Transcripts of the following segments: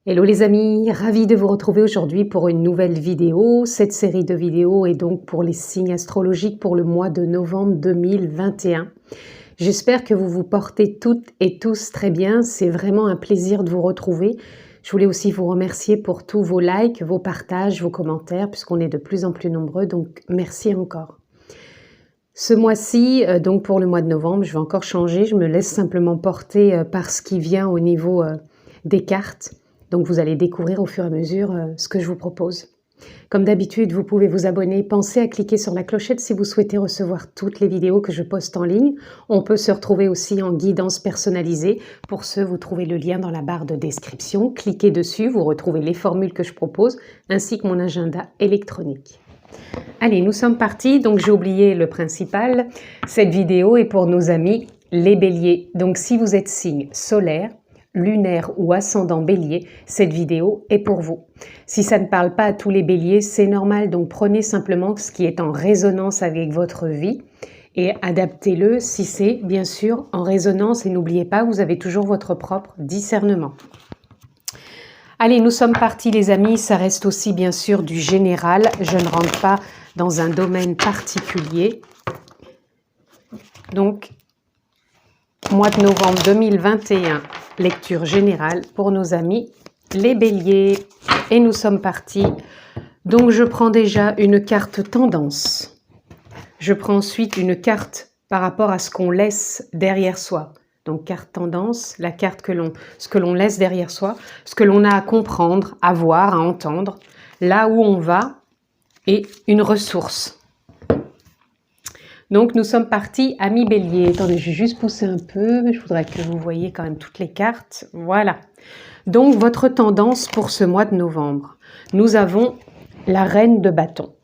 Hello les amis, ravi de vous retrouver aujourd'hui pour une nouvelle vidéo. Cette série de vidéos est donc pour les signes astrologiques pour le mois de novembre 2021. J'espère que vous vous portez toutes et tous très bien. C'est vraiment un plaisir de vous retrouver. Je voulais aussi vous remercier pour tous vos likes, vos partages, vos commentaires, puisqu'on est de plus en plus nombreux, donc merci encore. Ce mois-ci, donc pour le mois de novembre, je vais encore changer. Je me laisse simplement porter par ce qui vient au niveau des cartes. Donc vous allez découvrir au fur et à mesure ce que je vous propose. Comme d'habitude, vous pouvez vous abonner. Pensez à cliquer sur la clochette si vous souhaitez recevoir toutes les vidéos que je poste en ligne. On peut se retrouver aussi en guidance personnalisée. Pour ce, vous trouvez le lien dans la barre de description. Cliquez dessus, vous retrouvez les formules que je propose, ainsi que mon agenda électronique. Allez, nous sommes partis. Donc j'ai oublié le principal. Cette vidéo est pour nos amis les béliers. Donc si vous êtes signe solaire, lunaire ou ascendant bélier, cette vidéo est pour vous. Si ça ne parle pas à tous les béliers, c'est normal, donc prenez simplement ce qui est en résonance avec votre vie et adaptez-le si c'est bien sûr en résonance, et n'oubliez pas, vous avez toujours votre propre discernement. Allez, nous sommes partis les amis, ça reste aussi bien sûr du général, je ne rentre pas dans un domaine particulier. Donc, mois de novembre 2021, lecture générale pour nos amis les béliers. Et nous sommes partis. Donc je prends déjà une carte tendance. Je prends ensuite une carte par rapport à ce qu'on laisse derrière soi. Donc carte tendance, la carte ce que l'on laisse derrière soi, ce que l'on a à comprendre, à voir, à entendre, là où on va, et une ressource. Donc, nous sommes partis, amis bélier. Attendez, je vais juste pousser un peu. Je voudrais que vous voyez quand même toutes les cartes. Voilà. Donc, votre tendance pour ce mois de novembre. Nous avons la reine de bâton.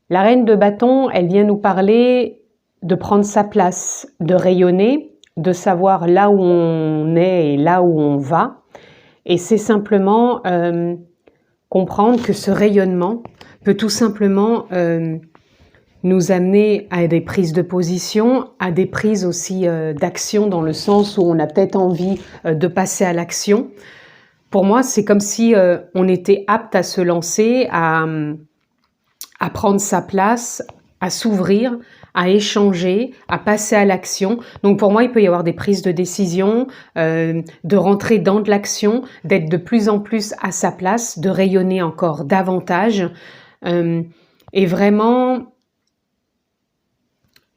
La reine de bâton, elle vient nous parler de prendre sa place, de rayonner, de savoir là où on est et là où on va. Et c'est simplement comprendre que ce rayonnement peut tout simplement nous amener à des prises de position, à des prises aussi d'action, dans le sens où on a peut-être envie de passer à l'action. Pour moi, c'est comme si on était apte à se lancer, à prendre sa place, à s'ouvrir, à échanger, à passer à l'action. Donc pour moi, il peut y avoir des prises de décision, de rentrer dans de l'action, d'être de plus en plus à sa place, de rayonner encore davantage. Et vraiment,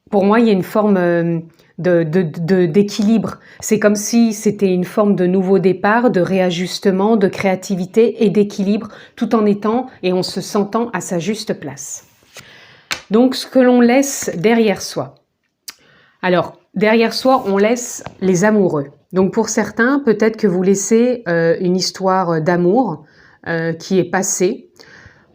pour moi, il y a une forme d'équilibre. C'est comme si c'était une forme de nouveau départ, de réajustement, de créativité et d'équilibre, tout en étant et en se sentant à sa juste place. Donc, ce que l'on laisse derrière soi. Alors, derrière soi, on laisse les amoureux. Donc, pour certains, peut-être que vous laissez une histoire d'amour qui est passée.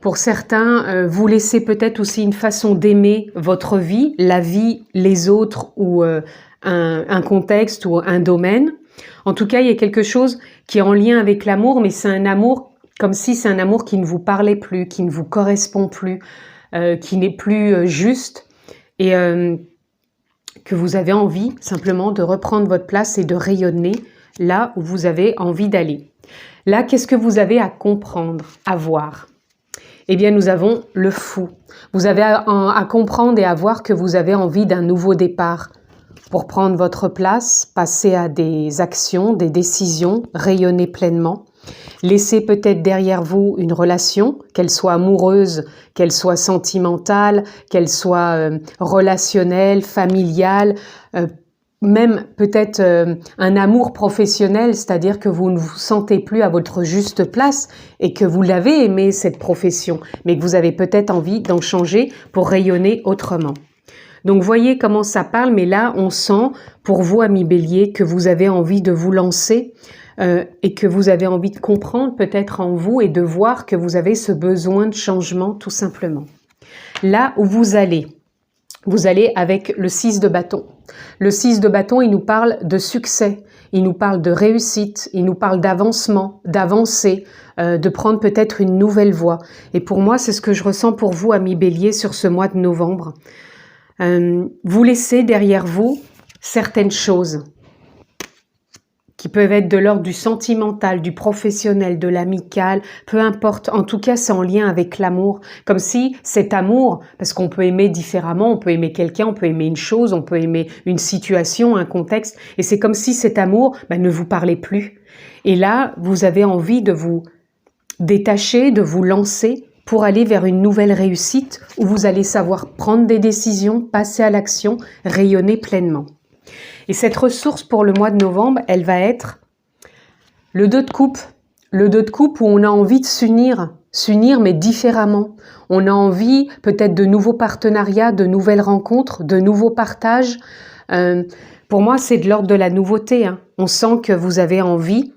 Pour certains, vous laissez peut-être aussi une façon d'aimer votre vie, la vie, les autres ou un contexte ou un domaine. En tout cas, il y a quelque chose qui est en lien avec l'amour, mais c'est un amour comme si c'est un amour qui ne vous parlait plus, qui ne vous correspond plus, qui n'est plus juste et que vous avez envie simplement de reprendre votre place et de rayonner là où vous avez envie d'aller. Là, qu'est-ce que vous avez à comprendre, à voir ? Eh bien, nous avons le fou. Vous avez à comprendre et à voir que vous avez envie d'un nouveau départ pour prendre votre place, passer à des actions, des décisions, rayonner pleinement. Laissez peut-être derrière vous une relation, qu'elle soit amoureuse, qu'elle soit sentimentale, qu'elle soit relationnelle, familiale, même peut-être un amour professionnel, c'est-à-dire que vous ne vous sentez plus à votre juste place et que vous l'avez aimé cette profession, mais que vous avez peut-être envie d'en changer pour rayonner autrement. Donc voyez comment ça parle, mais là on sent pour vous amis bélier que vous avez envie de vous lancer et que vous avez envie de comprendre peut-être en vous et de voir que vous avez ce besoin de changement tout simplement. Là où vous allez avec le 6 de bâton. Le 6 de bâton, il nous parle de succès, il nous parle de réussite, il nous parle d'avancement, d'avancer, de prendre peut-être une nouvelle voie. Et pour moi, c'est ce que je ressens pour vous, amis bélier, sur ce mois de novembre. Vous laissez derrière vous certaines choses qui peuvent être de l'ordre du sentimental, du professionnel, de l'amical, peu importe. En tout cas, c'est en lien avec l'amour. Comme si cet amour, parce qu'on peut aimer différemment, on peut aimer quelqu'un, on peut aimer une chose, on peut aimer une situation, un contexte, et c'est comme si cet amour ne vous parlait plus. Et là, vous avez envie de vous détacher, de vous lancer pour aller vers une nouvelle réussite où vous allez savoir prendre des décisions, passer à l'action, rayonner pleinement. Et cette ressource pour le mois de novembre, elle va être le 2 de coupe. Le 2 de coupe où on a envie de s'unir mais différemment. On a envie peut-être de nouveaux partenariats, de nouvelles rencontres, de nouveaux partages. Pour moi, c'est de l'ordre de la nouveauté. On sent que vous avez envie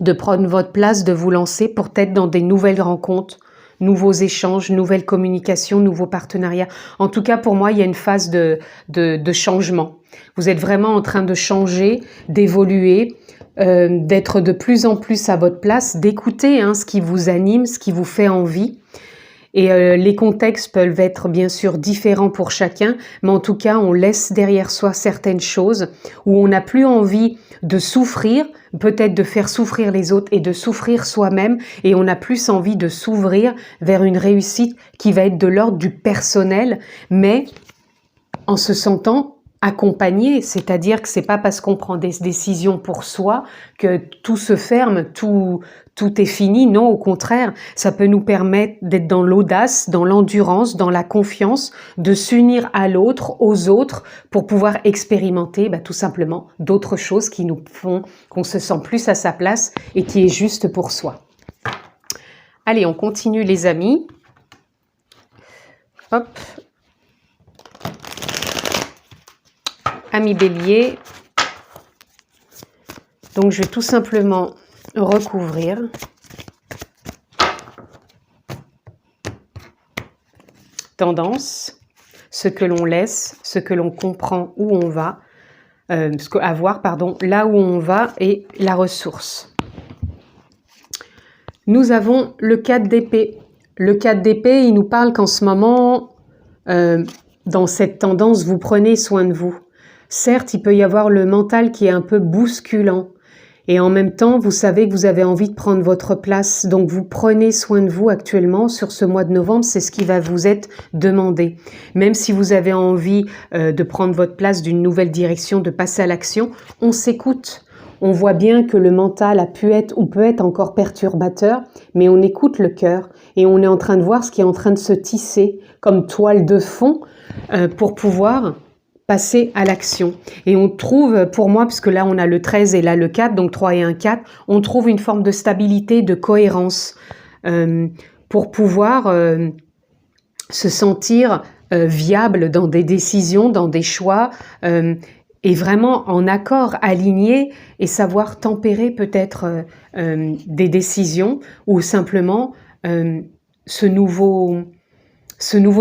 de prendre votre place, de vous lancer pour être dans des nouvelles rencontres, nouveaux échanges, nouvelles communications, nouveaux partenariats. En tout cas, pour moi, il y a une phase de changement. Vous êtes vraiment en train de changer, d'évoluer, d'être de plus en plus à votre place, d'écouter ce qui vous anime, ce qui vous fait envie. Et les contextes peuvent être bien sûr différents pour chacun, mais en tout cas, on laisse derrière soi certaines choses où on n'a plus envie de souffrir, peut-être de faire souffrir les autres et de souffrir soi-même, et on a plus envie de s'ouvrir vers une réussite qui va être de l'ordre du personnel, mais en se sentant accompagné, c'est-à-dire que c'est pas parce qu'on prend des décisions pour soi que tout se ferme, tout est fini. Non, au contraire, ça peut nous permettre d'être dans l'audace, dans l'endurance, dans la confiance, de s'unir à l'autre, aux autres, pour pouvoir expérimenter tout simplement d'autres choses qui nous font qu'on se sent plus à sa place et qui est juste pour soi. Allez, on continue les amis. Hop. Amis Bélier, donc je vais tout simplement recouvrir. Tendance, ce que l'on laisse, ce que l'on comprend, où on va, là où on va et la ressource. Nous avons le 4 d'épée. Le 4 d'épée, il nous parle qu'en ce moment, dans cette tendance, vous prenez soin de vous. Certes, il peut y avoir le mental qui est un peu bousculant. Et en même temps, vous savez que vous avez envie de prendre votre place. Donc, vous prenez soin de vous actuellement sur ce mois de novembre. C'est ce qui va vous être demandé. Même si vous avez envie de prendre votre place d'une nouvelle direction, de passer à l'action, on s'écoute. On voit bien que le mental a pu être ou peut être encore perturbateur, mais on écoute le cœur et on est en train de voir ce qui est en train de se tisser comme toile de fond pour pouvoir passer à l'action. Et on trouve, pour moi, puisque là on a le 13 et là le 4, donc 3 et 1, 4, on trouve une forme de stabilité, de cohérence pour pouvoir se sentir viable dans des décisions, dans des choix, et vraiment en accord, aligné, et savoir tempérer peut-être des décisions ou simplement ce nouveau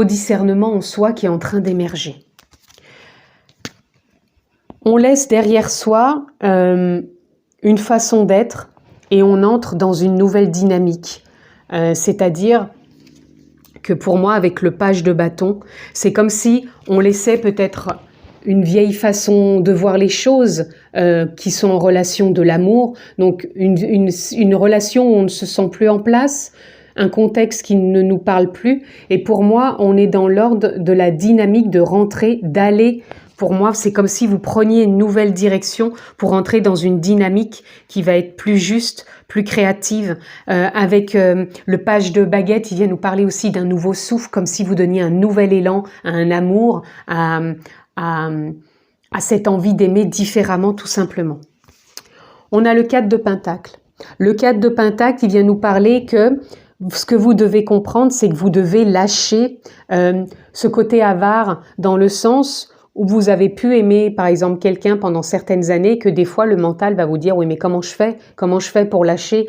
discernement en soi qui est en train d'émerger. On laisse derrière soi une façon d'être et on entre dans une nouvelle dynamique. C'est-à-dire que pour moi, avec le page de bâton, c'est comme si on laissait peut-être une vieille façon de voir les choses qui sont en relation de l'amour, donc une relation où on ne se sent plus en place, un contexte qui ne nous parle plus. Et pour moi, on est dans l'ordre de la dynamique de rentrer, d'aller. Pour moi, c'est comme si vous preniez une nouvelle direction pour entrer dans une dynamique qui va être plus juste, plus créative. Avec le page de baguette, il vient nous parler aussi d'un nouveau souffle, comme si vous donniez un nouvel élan à un amour, à cette envie d'aimer différemment, tout simplement. On a le 4 de Pentacle. Le 4 de Pentacle, il vient nous parler que ce que vous devez comprendre, c'est que vous devez lâcher ce côté avare dans le sens où vous avez pu aimer, par exemple, quelqu'un pendant certaines années, que des fois, le mental va vous dire « Oui, mais comment je fais ? Comment je fais pour lâcher ?»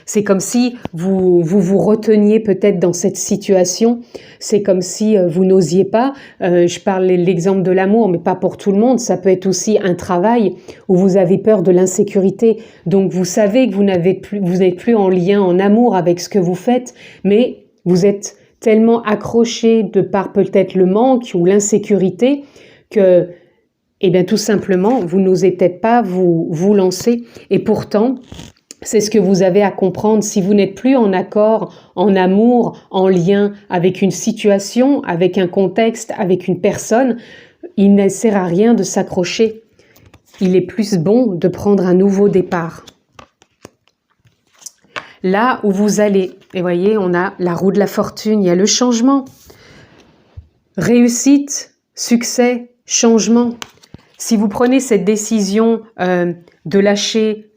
C'est comme si vous reteniez peut-être dans cette situation. C'est comme si vous n'osiez pas. Je parle l'exemple de l'amour, mais pas pour tout le monde. Ça peut être aussi un travail où vous avez peur de l'insécurité. Donc, vous savez que vous n'êtes plus en lien, en amour avec ce que vous faites, mais vous êtes tellement accroché de par peut-être le manque ou l'insécurité que eh bien tout simplement, vous n'osez peut-être pas vous lancer. Et pourtant, c'est ce que vous avez à comprendre. Si vous n'êtes plus en accord, en amour, en lien avec une situation, avec un contexte, avec une personne, il ne sert à rien de s'accrocher. Il est plus bon de prendre un nouveau départ. Là où vous allez, et voyez, on a la roue de la fortune, il y a le changement. Réussite, succès, changement. Si vous prenez cette décision de lâcher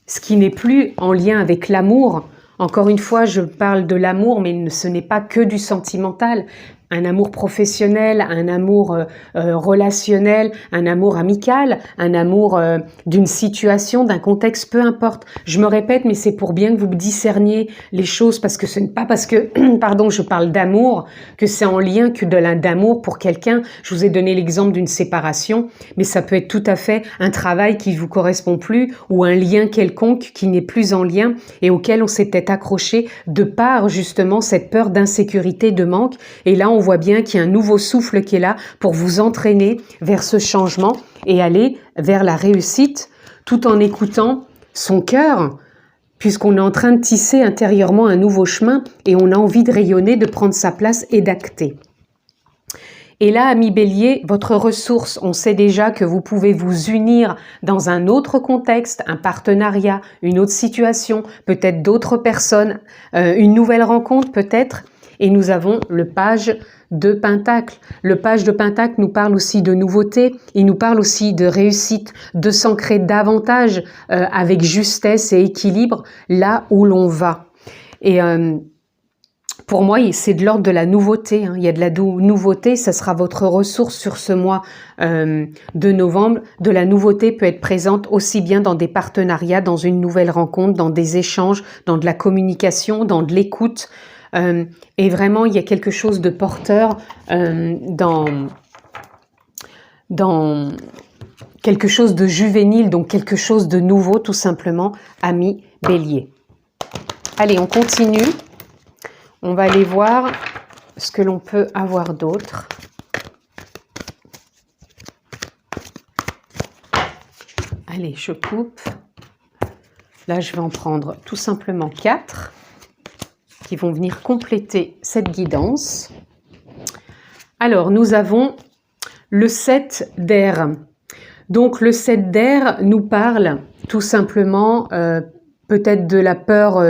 ce qui n'est plus en lien avec l'amour, encore une fois, je parle de l'amour, mais ce n'est pas que du sentimental. Un amour professionnel, un amour relationnel, un amour amical, un amour d'une situation, d'un contexte, peu importe. Je me répète, mais c'est pour bien que vous discerniez les choses, parce que ce n'est pas parce que, pardon, je parle d'amour, que c'est en lien que d'amour pour quelqu'un. Je vous ai donné l'exemple d'une séparation, mais ça peut être tout à fait un travail qui ne vous correspond plus, ou un lien quelconque qui n'est plus en lien et auquel on s'est peut-être accroché de par justement cette peur d'insécurité, de manque. Et là, on voit bien qu'il y a un nouveau souffle qui est là pour vous entraîner vers ce changement et aller vers la réussite tout en écoutant son cœur, puisqu'on est en train de tisser intérieurement un nouveau chemin et on a envie de rayonner, de prendre sa place et d'acter. Et là, ami Bélier, votre ressource, on sait déjà que vous pouvez vous unir dans un autre contexte, un partenariat, une autre situation, peut-être d'autres personnes, une nouvelle rencontre peut-être. Et nous avons le page de Pentacle. Le page de Pentacle nous parle aussi de nouveauté, il nous parle aussi de réussite, de s'ancrer davantage avec justesse et équilibre là où l'on va. Et pour moi, c'est de l'ordre de la nouveauté. Il y a de la nouveauté, ça sera votre ressource sur ce mois de novembre. De la nouveauté peut être présente aussi bien dans des partenariats, dans une nouvelle rencontre, dans des échanges, dans de la communication, dans de l'écoute. Et vraiment, il y a quelque chose de porteur dans quelque chose de juvénile, donc quelque chose de nouveau, tout simplement, ami Bélier. Allez, on continue. On va aller voir ce que l'on peut avoir d'autre. Allez, je coupe. Là, je vais en prendre tout simplement 4 qui vont venir compléter cette guidance. Alors, nous avons le 7 d'air. Donc, le 7 d'air nous parle tout simplement peut-être de la peur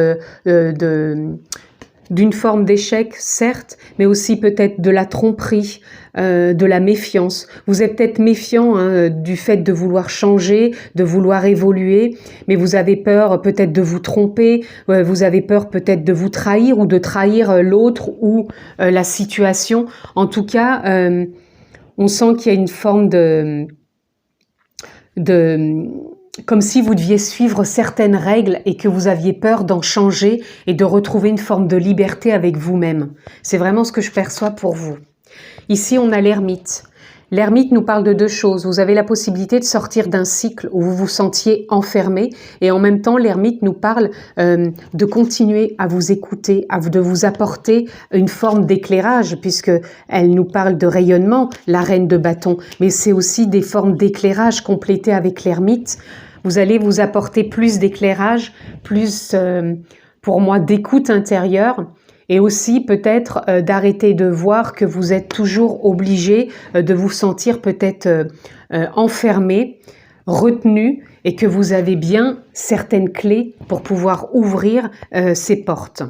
d'une forme d'échec, certes, mais aussi peut-être de la tromperie, de la méfiance. Vous êtes peut-être méfiant du fait de vouloir changer, de vouloir évoluer, mais vous avez peur peut-être de vous tromper, vous avez peur peut-être de vous trahir ou de trahir l'autre ou la situation. En tout cas, on sent qu'il y a une forme comme si vous deviez suivre certaines règles et que vous aviez peur d'en changer et de retrouver une forme de liberté avec vous-même. C'est vraiment ce que je perçois pour vous. Ici, on a l'ermite. L'ermite nous parle de 2 choses. Vous avez la possibilité de sortir d'un cycle où vous vous sentiez enfermé et en même temps, l'ermite nous parle de continuer à vous écouter, de vous apporter une forme d'éclairage puisque elle nous parle de rayonnement, la reine de bâton, mais c'est aussi des formes d'éclairage complétées avec l'ermite. Vous allez vous apporter plus d'éclairage, plus, pour moi, d'écoute intérieure et aussi peut-être d'arrêter de voir que vous êtes toujours obligé de vous sentir peut-être enfermé, retenu et que vous avez bien certaines clés pour pouvoir ouvrir ces portes.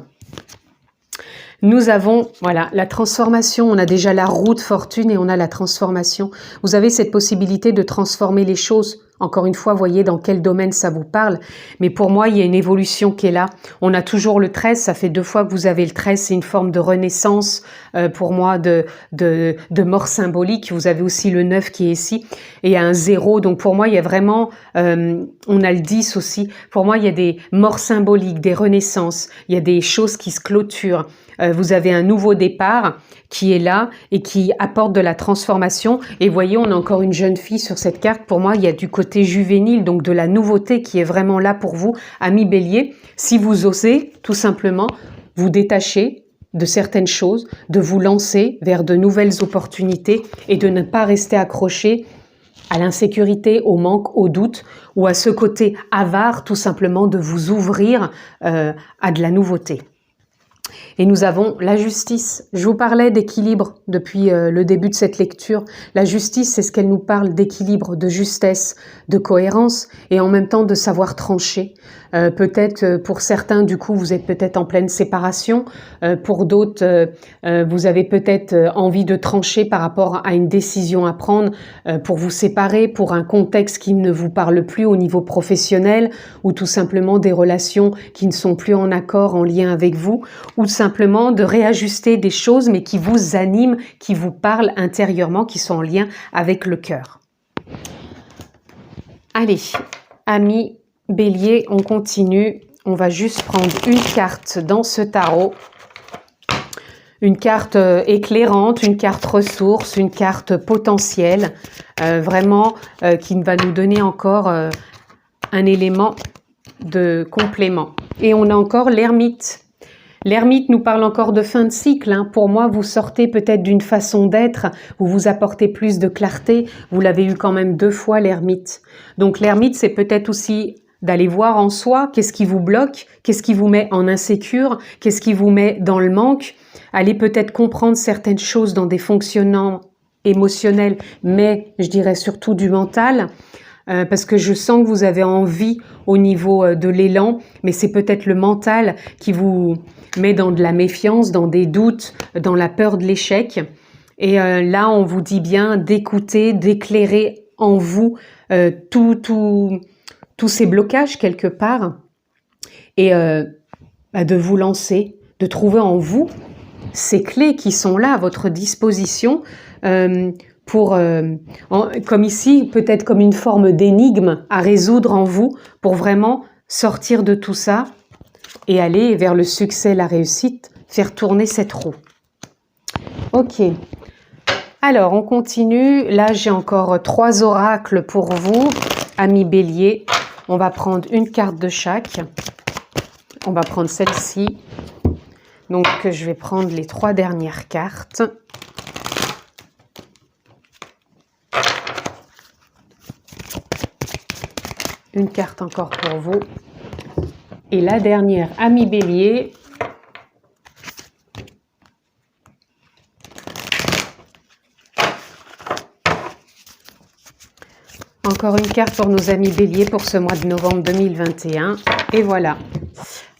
Nous avons, voilà, la transformation. On a déjà la roue de fortune et on a la transformation. Vous avez cette possibilité de transformer les choses. Encore une fois, voyez dans quel domaine ça vous parle. Mais pour moi, il y a une évolution qui est là. On a toujours le 13. Ça fait 2 fois que vous avez le 13. C'est une forme de renaissance pour moi, de mort symbolique. Vous avez aussi le 9 qui est ici. Et il y a un 0. Donc pour moi, il y a vraiment... on a le 10 aussi. Pour moi, il y a des morts symboliques, des renaissances. Il y a des choses qui se clôturent. Vous avez un nouveau départ qui est là et qui apporte de la transformation. Et voyez, on a encore une jeune fille sur cette carte. Pour moi, il y a du côté juvénile, donc de la nouveauté qui est vraiment là pour vous, ami Bélier. Si vous osez, tout simplement, vous détacher de certaines choses, de vous lancer vers de nouvelles opportunités et de ne pas rester accroché à l'insécurité, au manque, au doute, ou à ce côté avare tout simplement de vous ouvrir à de la nouveauté. Et nous avons la justice. Je vous parlais d'équilibre depuis le début de cette lecture. La justice, c'est ce qu'elle nous parle d'équilibre, de justesse, de cohérence et en même temps de savoir trancher. Peut-être pour certains, du coup, vous êtes peut-être en pleine séparation. Pour d'autres, vous avez peut-être envie de trancher par rapport à une décision à prendre pour vous séparer, pour un contexte qui ne vous parle plus au niveau professionnel ou tout simplement des relations qui ne sont plus en accord, en lien avec vous, ou simplement de réajuster des choses mais qui vous animent, qui vous parlent intérieurement, qui sont en lien avec le cœur. Allez, amis Bélier, on continue. On va juste prendre une carte dans ce tarot. Une carte éclairante, une carte ressource, une carte potentielle, vraiment qui va nous donner encore un élément de complément. Et on a encore l'ermite. L'ermite nous parle encore de fin de cycle. Hein. Pour moi, vous sortez peut-être d'une façon d'être, où vous apportez plus de clarté. Vous l'avez eu quand même 2 fois, l'ermite. Donc l'ermite, c'est peut-être aussi d'aller voir en soi qu'est-ce qui vous bloque, qu'est-ce qui vous met en insécure, qu'est-ce qui vous met dans le manque. Allez peut-être comprendre certaines choses dans des fonctionnements émotionnels, mais je dirais surtout du mental. Parce que je sens que vous avez envie au niveau de l'élan, mais c'est peut-être le mental qui vous met dans de la méfiance, dans des doutes, dans la peur de l'échec. Et là, on vous dit bien d'écouter, d'éclairer en vous tous ces blocages quelque part et de vous lancer, de trouver en vous ces clés qui sont là à votre disposition pour, comme ici, peut-être comme une forme d'énigme à résoudre en vous pour vraiment sortir de tout ça et aller vers le succès, la réussite, faire tourner cette roue. Ok. Alors, on continue. Là, j'ai encore 3 oracles pour vous, amis Bélier. On va prendre une carte de chaque. On va prendre celle-ci. Donc, je vais prendre les 3 dernières cartes. Une carte encore pour vous. Et la dernière, amis Bélier. Encore une carte pour nos amis Bélier pour ce mois de novembre 2021. Et voilà.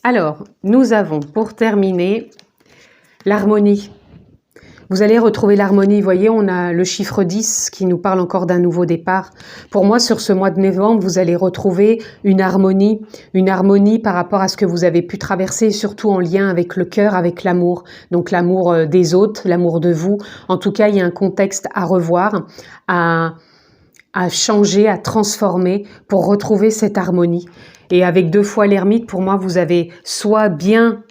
Alors, nous avons pour terminer l'harmonie. Vous allez retrouver l'harmonie. Vous voyez, on a le chiffre 10 qui nous parle encore d'un nouveau départ. Pour moi, sur ce mois de novembre, vous allez retrouver une harmonie par rapport à ce que vous avez pu traverser, surtout en lien avec le cœur, avec l'amour. Donc l'amour des autres, l'amour de vous. En tout cas, il y a un contexte à revoir, à changer, à transformer pour retrouver cette harmonie. Et avec 2 fois l'ermite, pour moi, vous avez soit bien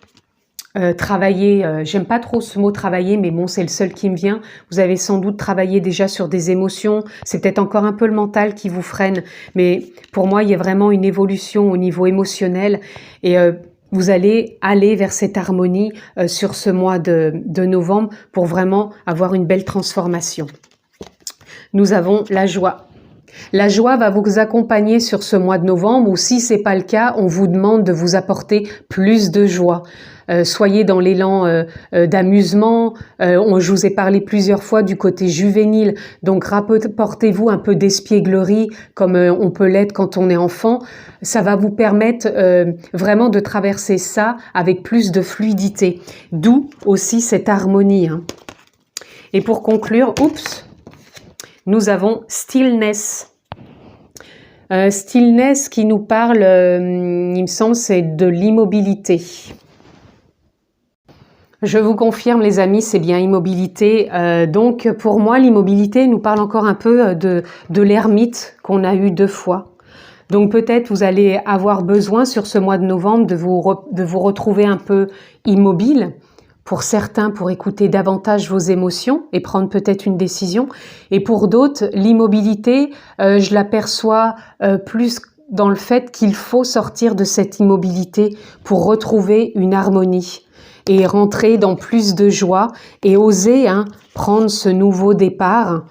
travaillé, j'aime pas trop ce mot travailler, mais bon, c'est le seul qui me vient. Vous avez sans doute travaillé déjà sur des émotions. C'est peut-être encore un peu le mental qui vous freine. Mais pour moi, il y a vraiment une évolution au niveau émotionnel. Et vous allez aller vers cette harmonie sur ce mois de novembre pour vraiment avoir une belle transformation. Nous avons la joie. La joie va vous accompagner sur ce mois de novembre ou si c'est pas le cas, on vous demande de vous apporter plus de joie. Soyez dans l'élan d'amusement. Je vous ai parlé plusieurs fois du côté juvénile. Donc rapportez-vous un peu d'espièglerie comme on peut l'être quand on est enfant. Ça va vous permettre vraiment de traverser ça avec plus de fluidité. D'où aussi cette harmonie. Hein. Et pour conclure, nous avons stillness. Stillness qui nous parle, il me semble, c'est de l'immobilité. Je vous confirme, les amis, c'est bien immobilité. Donc, pour moi, l'immobilité nous parle encore un peu de l'ermite qu'on a eu 2 fois. Donc, peut-être vous allez avoir besoin sur ce mois de novembre de vous retrouver un peu immobile. Pour certains, pour écouter davantage vos émotions et prendre peut-être une décision. Et pour d'autres, l'immobilité, je l'aperçois plus dans le fait qu'il faut sortir de cette immobilité pour retrouver une harmonie et rentrer dans plus de joie et oser prendre ce nouveau départ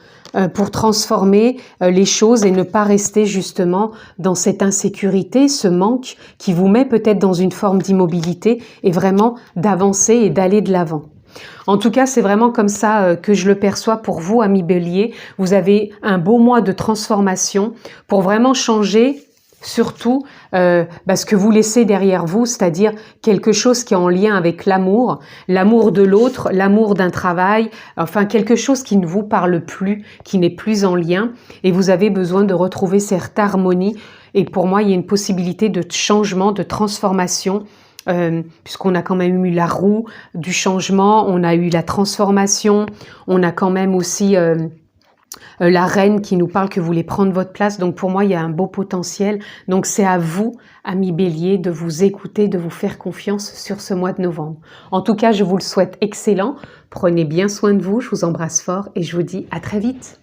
pour transformer les choses et ne pas rester justement dans cette insécurité, ce manque qui vous met peut-être dans une forme d'immobilité et vraiment d'avancer et d'aller de l'avant. En tout cas, c'est vraiment comme ça que je le perçois pour vous, amis Bélier. Vous avez un beau mois de transformation pour vraiment changer surtout ce que vous laissez derrière vous, c'est-à-dire quelque chose qui est en lien avec l'amour de l'autre, l'amour d'un travail, enfin quelque chose qui ne vous parle plus, qui n'est plus en lien, et vous avez besoin de retrouver cette harmonie. Et pour moi, il y a une possibilité de changement, de transformation, puisqu'on a quand même eu la roue du changement, on a eu la transformation, on a quand même aussi la reine qui nous parle que vous voulez prendre votre place. Donc pour moi, il y a un beau potentiel. Donc c'est à vous, amis Bélier, de vous écouter, de vous faire confiance sur ce mois de novembre. En tout cas, je vous le souhaite excellent. Prenez bien soin de vous, je vous embrasse fort et je vous dis à très vite.